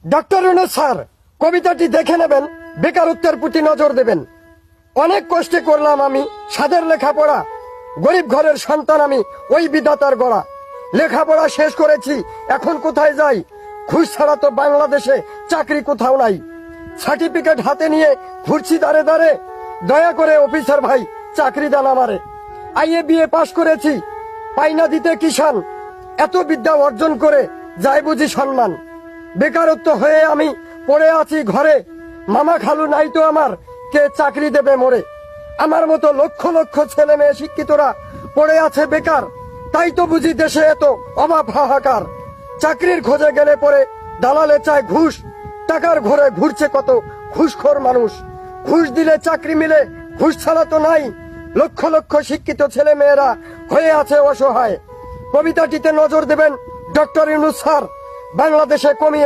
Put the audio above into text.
Doctor Yunus sir, কবিতাটি দেখে নেবেন, বেকারত্বের প্রতি নজর দেবেন। অনেক কষ্টে করলাম আমি সাদের লেখাপড়া, গরিব ঘরের সন্তান আমি, ওই বিধাতার গড়া। লেখাপড়া শেষ করেছি, এখন কোথায় যাই? ঘুষ ছাড়া তো বাংলাদেশে চাকরি কোথাও নাই। সার্টিফিকেট হাতে নিয়ে ঘুরছি দাঁড়ে দাঁড়ে, দয়া করে অফিসার ভাই চাকরি দেন আমারে। আইএ বিএ পাশ করেছি, পাই না দিতে কিষান, এত বিদ্যা অর্জন করে যায় বুঝি সম্মান। বেকারত্ব হয়ে আমি পড়ে আছি ঘরে, মামা খালু নাই তো আমার, কে চাকরি দেবে মোরে? আমার মতো লক্ষ লক্ষ ছেলে মেয়ে শিক্ষিতরা পড়ে আছে বেকার, তাই তো বুঝি দেশে এত অভাব হাহাকার। চাকরির খোঁজে গেলে পরে দালালে চায় ঘুষ, টাকার ঘরে ঘুরছে কত ঘুষখোর মানুষ। ঘুষ দিলে চাকরি মিলে, ঘুষ ছাড়া তো নাই। লক্ষ লক্ষ শিক্ষিত ছেলে মেয়েরা হয়ে আছে অসহায়। কবিতাটিতে নজর দেবেন ডক্টর ইউনূস স্যার, বাংলাদেশে কমিয়ে